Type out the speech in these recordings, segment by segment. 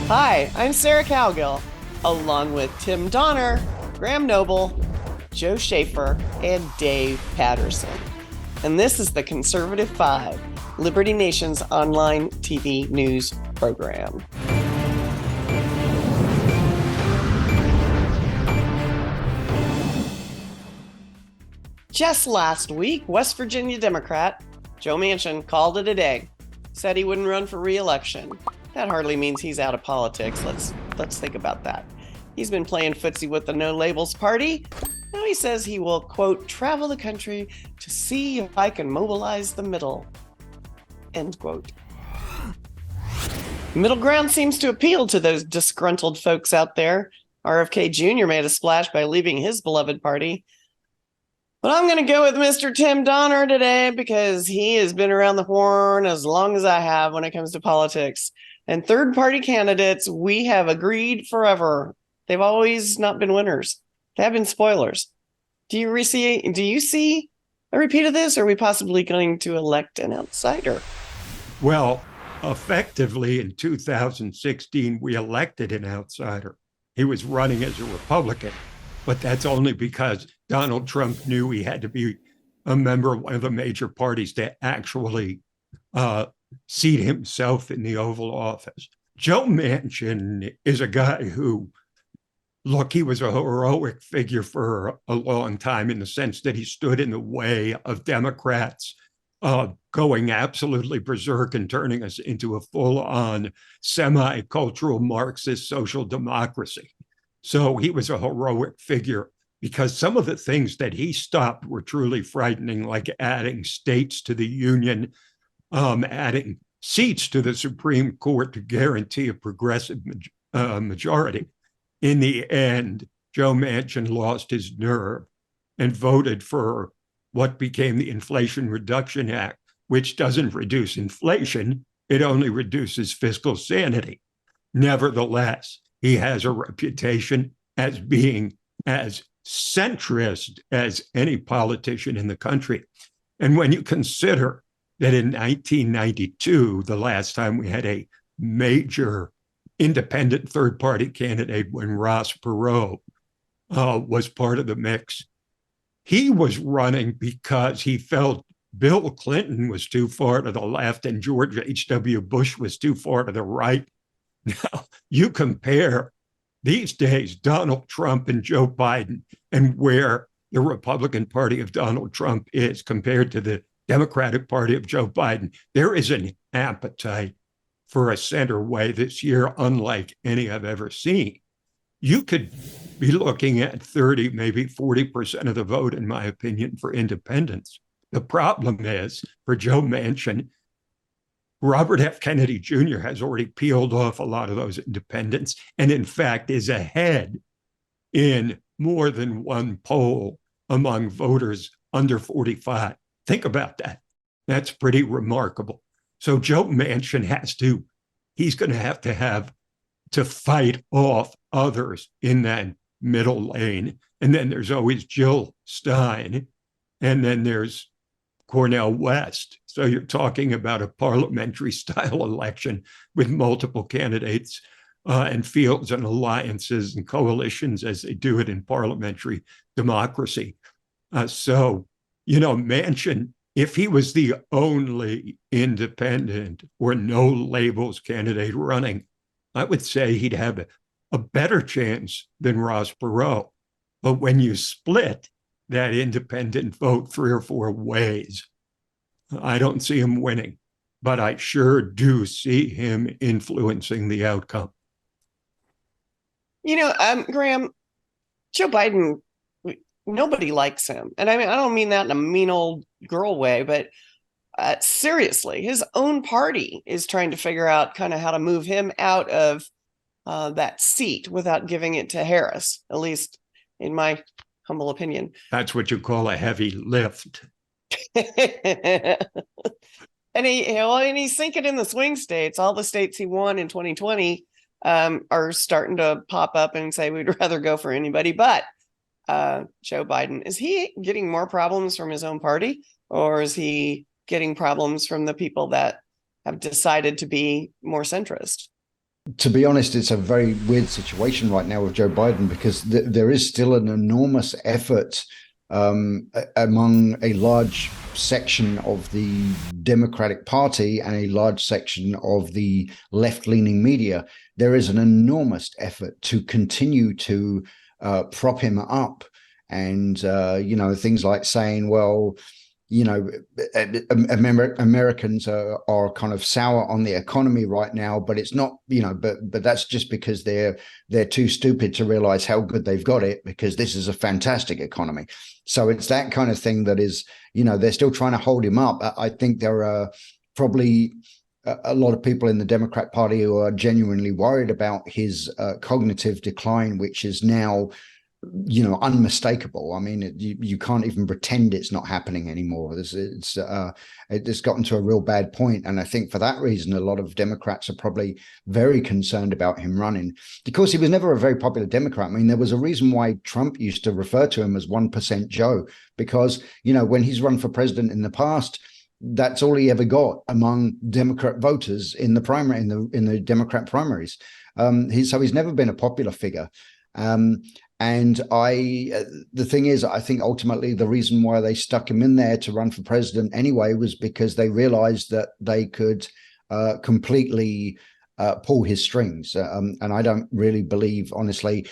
Hi, I'm Sarah Cowgill, along with Tim Donner, Graham Noble, Joe Schaefer, and Dave Patterson. And this is the Conservative Five, Liberty Nation's online TV news program. Just last week, West Virginia Democrat Joe Manchin called it a day, said he wouldn't run for re-election. That hardly means he's out of politics. Let's think about that. He's been playing footsie with the No Labels Party. Now he says he will, quote, travel the country to see if I can mobilize the middle, end quote. Middle ground seems to appeal to those disgruntled folks out there. RFK Jr. made a splash by leaving his beloved party. But I'm going to go with Mr. Tim Donner today because he has been around the horn as long as I have when it comes to politics. And third-party candidates, we have agreed forever. They've always not been winners. They have been spoilers. Do you see a repeat of this, or are we possibly going to elect an outsider? Well, effectively in 2016, we elected an outsider. He was running as a Republican, but that's only because Donald Trump knew he had to be a member of one of the major parties to actually seat himself in the Oval Office. Joe Manchin is a guy who, look, he was a heroic figure for a long time in the sense that he stood in the way of Democrats going absolutely berserk and turning us into a full-on semi-cultural Marxist social democracy. So he was a heroic figure because some of the things that he stopped were truly frightening, like adding states to the union, adding seats to the Supreme Court to guarantee a progressive majority. In the end, Joe Manchin lost his nerve and voted for what became the Inflation Reduction Act, which doesn't reduce inflation, it only reduces fiscal sanity. Nevertheless, he has a reputation as being as centrist as any politician in the country. And when you consider that in 1992, the last time we had a major independent third-party candidate when Ross Perot was part of the mix, he was running because he felt Bill Clinton was too far to the left and George H.W. Bush was too far to the right. Now, you compare these days Donald Trump and Joe Biden and where the Republican Party of Donald Trump is compared to the Democratic Party of Joe Biden. There is an appetite for a center way this year, unlike any I've ever seen. You could be looking at 30, maybe 40% of the vote, in my opinion, for independents. The problem is, for Joe Manchin, Robert F. Kennedy Jr. has already peeled off a lot of those independents and, in fact, is ahead in more than one poll among voters under 45. Think about that. That's pretty remarkable. So Joe Manchin he's going to have to fight off others in that middle lane. And then there's always Jill Stein. And then there's Cornel West. So you're talking about a parliamentary style election with multiple candidates and fields and alliances and coalitions as they do it in parliamentary democracy. Manchin, if he was the only independent or no labels candidate running, I would say he'd have a better chance than Ross Perot. But when you split that independent vote 3 or 4 ways, I don't see him winning, but I sure do see him influencing the outcome. Graham, Joe Biden, nobody likes him. And I mean, I don't mean that in a mean old girl way, but seriously, his own party is trying to figure out kind of how to move him out of that seat without giving it to Harris, at least in my humble opinion. That's what you call a heavy lift. And he's sinking in the swing states. All the states he won in 2020 are starting to pop up and say we'd rather go for anybody but Joe Biden. Is he getting more problems from his own party, or is he getting problems from the people that have decided to be more centrist? To be honest, it's a very weird situation right now with Joe Biden because there is still an enormous effort among a large section of the Democratic Party and a large section of the left leaning media. There is an enormous effort to continue to prop him up. And, things like saying, well, you know, Americans are kind of sour on the economy right now, but it's not, but that's just because they're too stupid to realize how good they've got it, because this is a fantastic economy. So it's that kind of thing that is, they're still trying to hold him up. I think there are probably a lot of people in the Democrat Party who are genuinely worried about his cognitive decline, which is now unmistakable. I mean, you can't even pretend it's not happening anymore. It's gotten to a real bad point, and I think for that reason, a lot of Democrats are probably very concerned about him running. Because he was never a very popular Democrat. I mean, there was a reason why Trump used to refer to him as 1% Joe, because when he's run for president in the past, that's all he ever got among Democrat voters in the primary in the Democrat primaries. So he's never been a popular figure. And the thing is, I think ultimately the reason why they stuck him in there to run for president anyway was because they realized that they could completely pull his strings. And I don't really believe, honestly,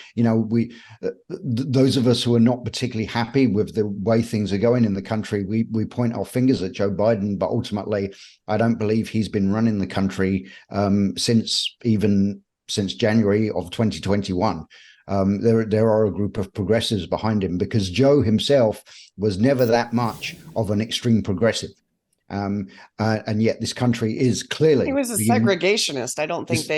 those of us who are not particularly happy with the way things are going in the country, we point our fingers at Joe Biden, but ultimately, I don't believe he's been running the country since January of 2021. There are a group of progressives behind him, because Joe himself was never that much of an extreme progressive. And yet this country is clearly... He was a segregationist. I don't think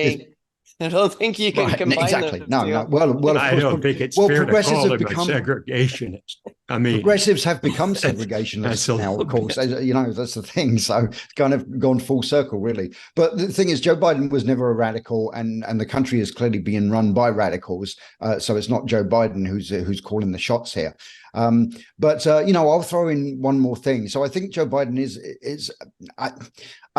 you can combine exactly. those No, two. no. Well, of course, I don't think it's fair to call him a segregationist. I mean, progressives have become segregationists now, of course. That's the thing. So it's kind of gone full circle, really. But the thing is, Joe Biden was never a radical, and the country is clearly being run by radicals. So it's not Joe Biden who's calling the shots here. But I'll throw in one more thing. So I think Joe Biden is I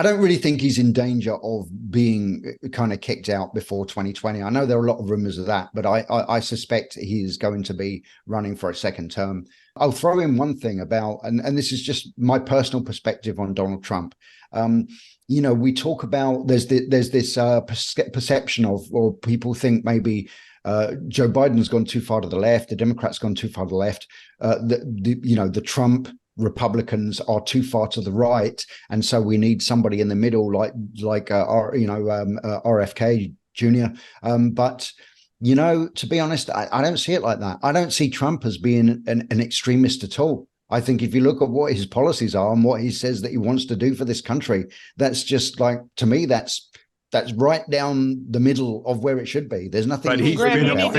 don't really think he's in danger of being kind of kicked out before 2020. I know there are a lot of rumors of that, but I suspect he is going to be running for a second term. I'll throw in one thing about, and this is just my personal perspective on Donald Trump. We talk about there's this perception of, or people think maybe Joe Biden's gone too far to the left, the Democrats gone too far to the left, the Trump Republicans are too far to the right, and so we need somebody in the middle, like RFK Jr. But to be honest, I don't see it like that. I don't see Trump as being an extremist at all. I think if you look at what his policies are and what he says that he wants to do for this country, that's just like, to me, that's right down the middle of where it should be. There's nothing. But Graham, you need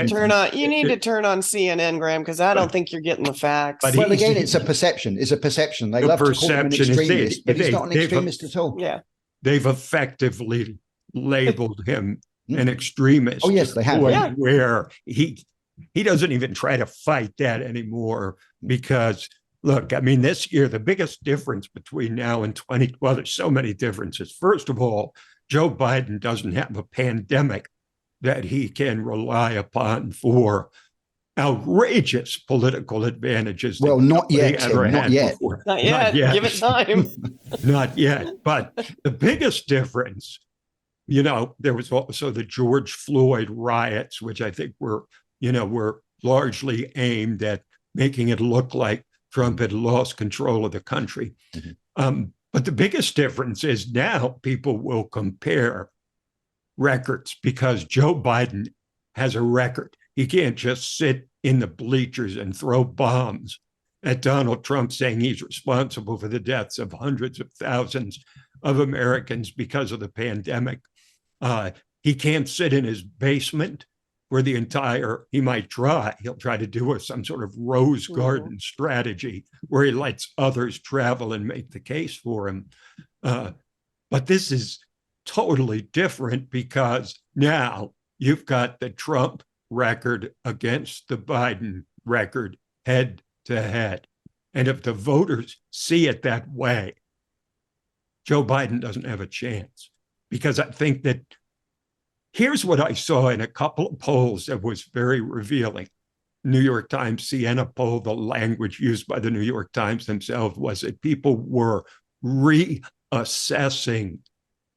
to turn on CNN, Graham, because I don't think you're getting the facts. But again, it's a perception. It's a perception. They love to call him an extremist, but he's not an extremist at all. Yeah, they've effectively labeled him an extremist. Oh yes, they have. Yeah. Where he doesn't even try to fight that anymore, because look, I mean, this year the biggest difference between now and there's so many differences. First of all, Joe Biden doesn't have a pandemic that he can rely upon for outrageous political advantages. Well, not yet. Not yet. Not yet. Give it time. Not yet. But the biggest difference, there was also the George Floyd riots, which I think were largely aimed at making it look like Trump had lost control of the country. Mm-hmm. But the biggest difference is now people will compare records, because Joe Biden has a record. He can't just sit in the bleachers and throw bombs at Donald Trump saying he's responsible for the deaths of hundreds of thousands of Americans because of the pandemic. He can't sit in his basement where he might try. He'll try to do some sort of rose garden strategy where he lets others travel and make the case for him. But this is totally different, because now you've got the Trump record against the Biden record head to head. And if the voters see it that way, Joe Biden doesn't have a chance, because I think that Here's what I saw in a couple of polls that was very revealing. New York Times Siena poll, the language used by the New York Times themselves was that people were reassessing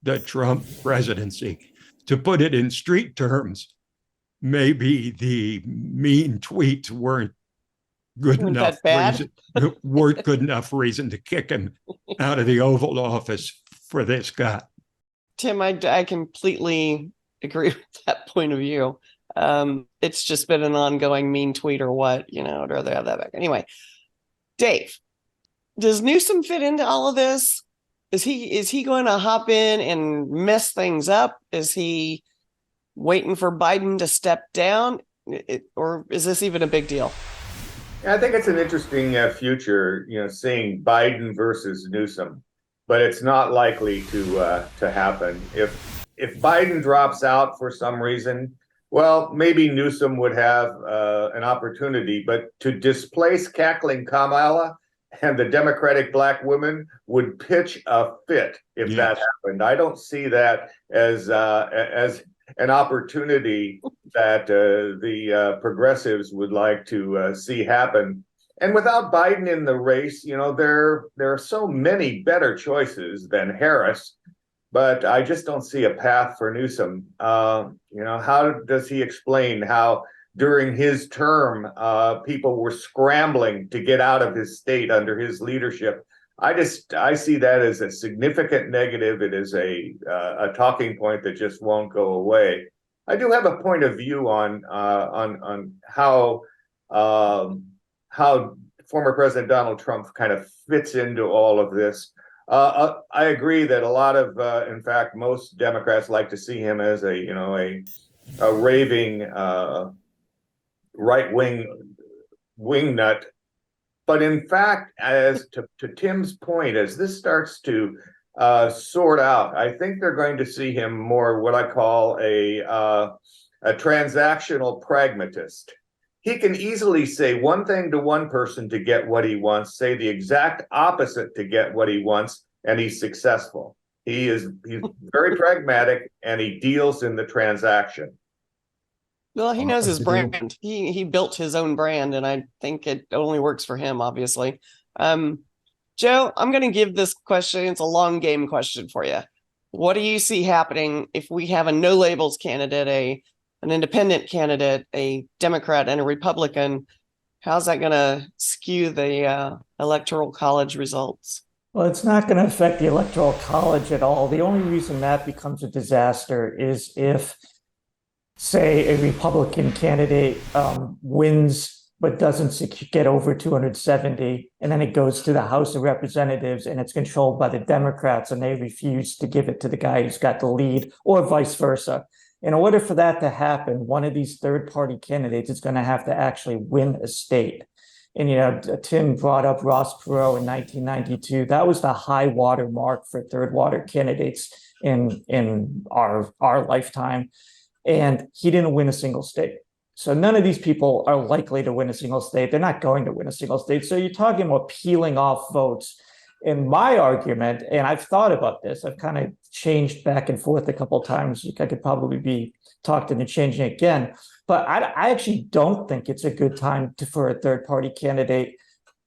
the Trump presidency. To put it in street terms, maybe the mean tweets weren't good Weren't enough that bad? reason to kick him out of the Oval Office for this guy. Tim, I completely agree with that point of view. It's just been an ongoing mean tweet or what, I'd rather have that back. Anyway, Dave, does Newsom fit into all of this? Is he going to hop in and mess things up? Is he waiting for Biden to step down? Or is this even a big deal? I think it's an interesting future, seeing Biden versus Newsom, but it's not likely to happen. If Biden drops out for some reason, well, maybe Newsom would have an opportunity, but to displace cackling Kamala and the Democratic black women would pitch a fit if that happened. I don't see that as an opportunity that the progressives would like to see happen. And without Biden in the race, there are so many better choices than Harris, but I just don't see a path for Newsom. How does he explain how during his term people were scrambling to get out of his state under his leadership? I see that as a significant negative. It is a talking point that just won't go away. I do have a point of view on how former President Donald Trump kind of fits into all of this. I agree that a lot of, in fact, most Democrats like to see him as a raving right-wing wingnut. But in fact, as to Tim's point, as this starts to sort out, I think they're going to see him more what I call a transactional pragmatist. He can easily say one thing to one person to get what he wants, say the exact opposite to get what he wants, and he's successful. He's very pragmatic, and he deals in the transaction. Well, he knows his brand. He built his own brand, and I think it only works for him, obviously. Joe, I'm going to give this question. It's a long game question for you. What do you see happening if we have a no labels candidate, an independent candidate, a Democrat, and a Republican? How's that going to skew the electoral college results? Well, it's not going to affect the electoral college at all. The only reason that becomes a disaster is if, say, a Republican candidate wins but doesn't get over 270, and then it goes to the House of Representatives and it's controlled by the Democrats and they refuse to give it to the guy who's got the lead, or vice versa. In order for that to happen, one of these third-party candidates is going to have to actually win a state. And, Tim brought up Ross Perot in 1992. That was the high water mark for third-water candidates in our lifetime. And he didn't win a single state. So none of these people are likely to win a single state. They're not going to win a single state. So you're talking about peeling off votes. In my argument, and I've thought about this, I've kind of changed back and forth a couple of times. I could probably be talked into changing again. But I actually don't think it's a good time for a third-party candidate,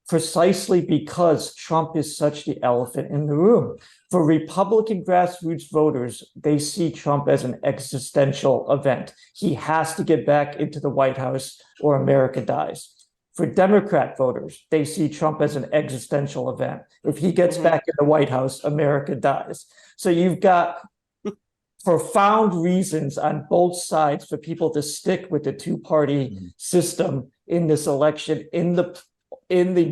precisely because Trump is such the elephant in the room. For Republican grassroots voters, they see Trump as an existential event. He has to get back into the White House or America dies. For Democrat voters, they see Trump as an existential event. If he gets back in the White House, America dies. So you've got profound reasons on both sides for people to stick with the two-party system in this election, in the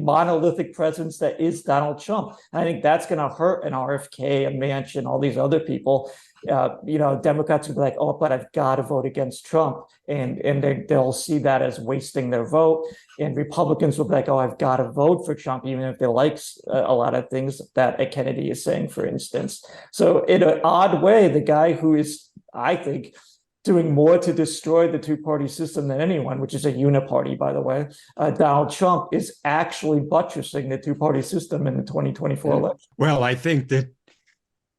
monolithic presence that is Donald Trump. I think that's going to hurt an RFK, a Manchin, all these other people. Democrats will be like, oh, but I've got to vote against Trump. And they'll see that as wasting their vote. And Republicans will be like, oh, I've got to vote for Trump, even if they like a lot of things that a Kennedy is saying, for instance. So in an odd way, the guy who is, I think, doing more to destroy the two-party system than anyone, which is a uniparty, by the way, Donald Trump is actually buttressing the two-party system in the 2024 election. Well, I think that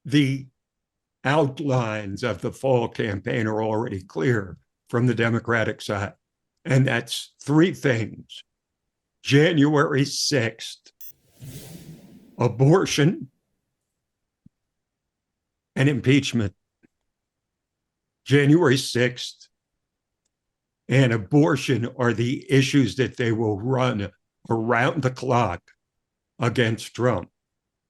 the outlines of the fall campaign are already clear from the Democratic side. And that's three things: January 6th, abortion, and impeachment. January 6th and abortion are the issues that they will run around the clock against Trump,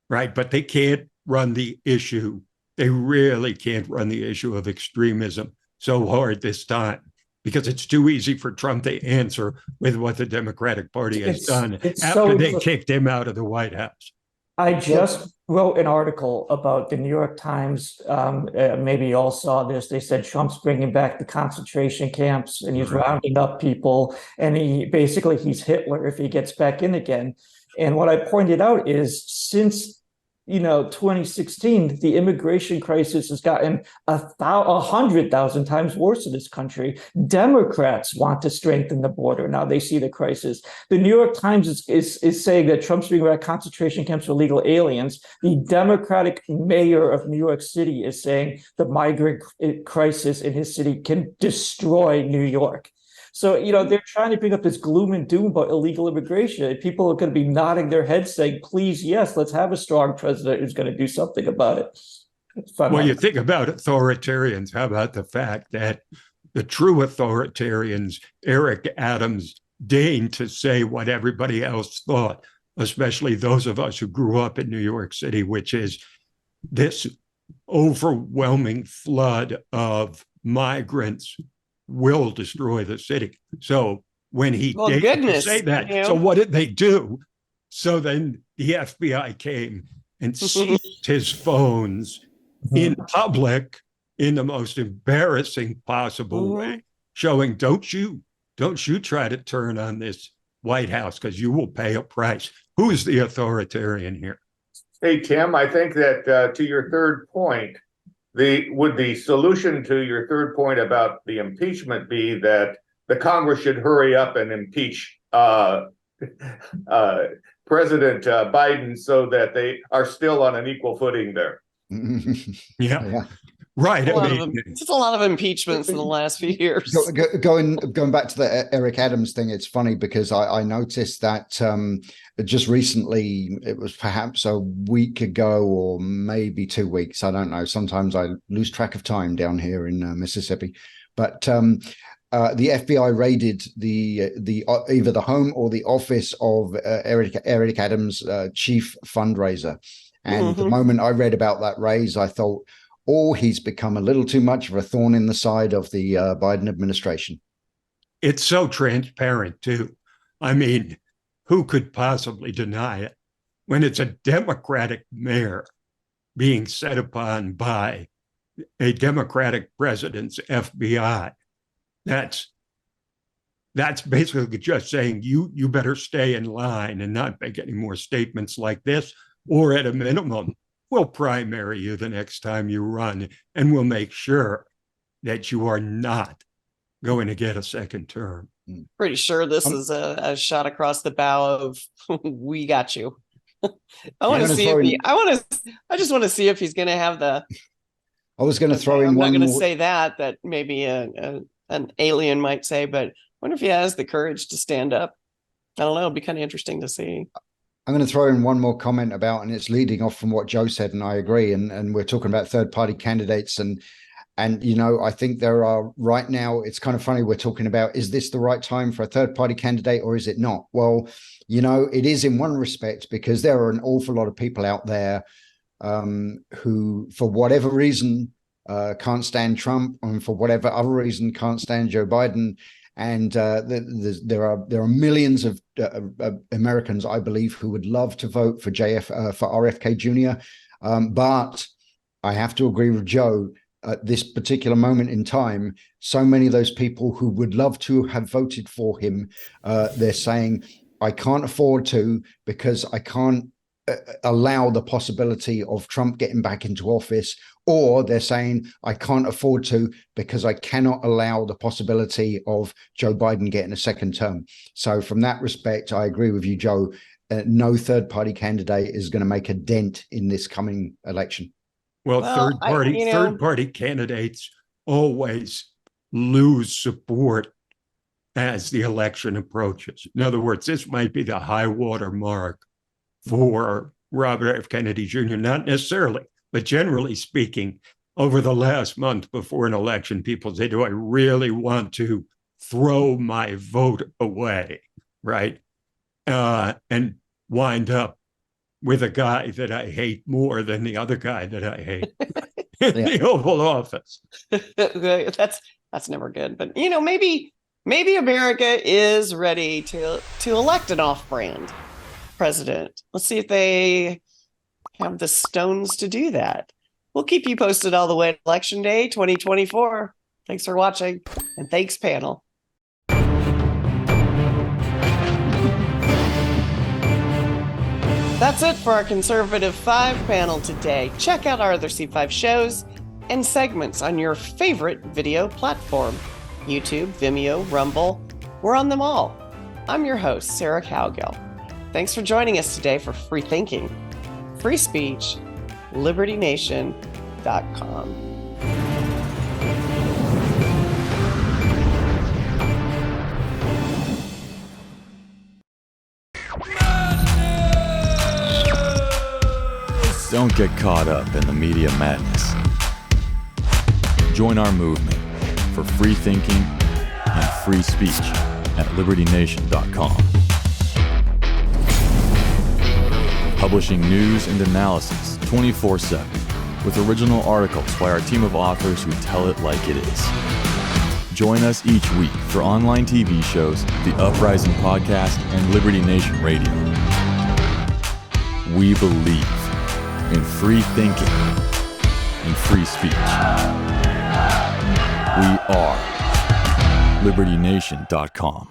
right? But they can't run the issue. They really can't run the issue of extremism so hard this time, because it's too easy for Trump to answer with what the Democratic Party has done after they kicked him out of the White House. I just wrote an article about the New York Times. Maybe you all saw this. They said Trump's bringing back the concentration camps and he's rounding up people. And he's Hitler if he gets back in again. And what I pointed out is since 2016, the immigration crisis has gotten 100,000 times worse in this country. Democrats want to strengthen the border. Now they see the crisis. The New York Times is saying that Trump's bringing back concentration camps for illegal aliens. The Democratic mayor of New York City is saying the migrant crisis in his city can destroy New York. So, they're trying to bring up this gloom and doom about illegal immigration. People are going to be nodding their heads saying, please, yes, let's have a strong president who's going to do something about it. Well, you think about authoritarians. How about the fact that the true authoritarians, Eric Adams, deigned to say what everybody else thought, especially those of us who grew up in New York City, which is this overwhelming flood of migrants will destroy the city. So when he deigned to say that, so what did they do? So then the FBI came and seized his phones in public in the most embarrassing possible way, showing don't you try to turn on this White House, because you will pay a price. Who's the authoritarian here? Hey, Tim, I think that to your third point, would the solution to your third point about the impeachment be that the Congress should hurry up and impeach President Biden so that they are still on an equal footing there? Yeah. Right. Just a lot of impeachments in the last few years. Going back to the Eric Adams thing, it's funny because I noticed that just recently, it was perhaps a week ago or maybe 2 weeks. I don't know. Sometimes I lose track of time down here in Mississippi. But the FBI raided the either the home or the office of Eric Adams' chief fundraiser. And the moment I read about that raise, I thought, he's become a little too much of a thorn in the side of the Biden administration. It's so transparent, too. I mean, who could possibly deny it when it's a Democratic mayor being set upon by a Democratic president's FBI? That's basically just saying you better stay in line and not make any more statements like this, or at a minimum, we'll primary you the next time you run, and we'll make sure that you are not going to get a second term. Pretty sure this is a shot across the bow of we got you. I just want to see if he's going to have the. I was going to throw in I'm one. not going to say that maybe an alien might say, but I wonder if he has the courage to stand up. I don't know. It'd be kind of interesting to see. I'm going to throw in one more comment about, and it's leading off from what Joe said, and I agree. And we're talking about third-party candidates, and I think there are right now. It's kind of funny we're talking about, is this the right time for a third-party candidate or is it not? Well, it is in one respect, because there are an awful lot of people out there who, for whatever reason, can't stand Trump, and for whatever other reason can't stand Joe Biden. And there are millions of Americans, I believe, who would love to vote for RFK Jr. But I have to agree with Joe. At this particular moment in time, so many of those people who would love to have voted for him, they're saying, I can't afford to, because I can't allow the possibility of Trump getting back into office, or they're saying I can't afford to because I cannot allow the possibility of Joe Biden getting a second term. So from that respect, I agree with you, Joe. No third-party candidate is going to make a dent in this coming election. Well, Well, third party candidates always lose support as the election approaches. In other words, this might be the high water mark for Robert F. Kennedy Jr., not necessarily, but generally speaking, over the last month before an election, people say, do I really want to throw my vote away, right? And wind up with a guy that I hate more than the other guy that I hate in the Oval Office. That's never good. But maybe America is ready to elect an off-brand president. Let's see if they have the stones to do that. We'll keep you posted all the way to Election Day 2024. Thanks for watching, and thanks, panel. That's it for our Conservative 5 panel today. Check out our other C5 shows and segments on your favorite video platform. YouTube, Vimeo, Rumble. We're on them all. I'm your host, Sarah Cowgill. Thanks for joining us today for Free Thinking, Free Speech, LibertyNation.com. Don't get caught up in the media madness. Join our movement for free thinking and free speech at LibertyNation.com. Publishing news and analysis 24/7 with original articles by our team of authors who tell it like it is. Join us each week for online TV shows, The Uprising Podcast, and Liberty Nation Radio. We believe in free thinking and free speech. We are LibertyNation.com.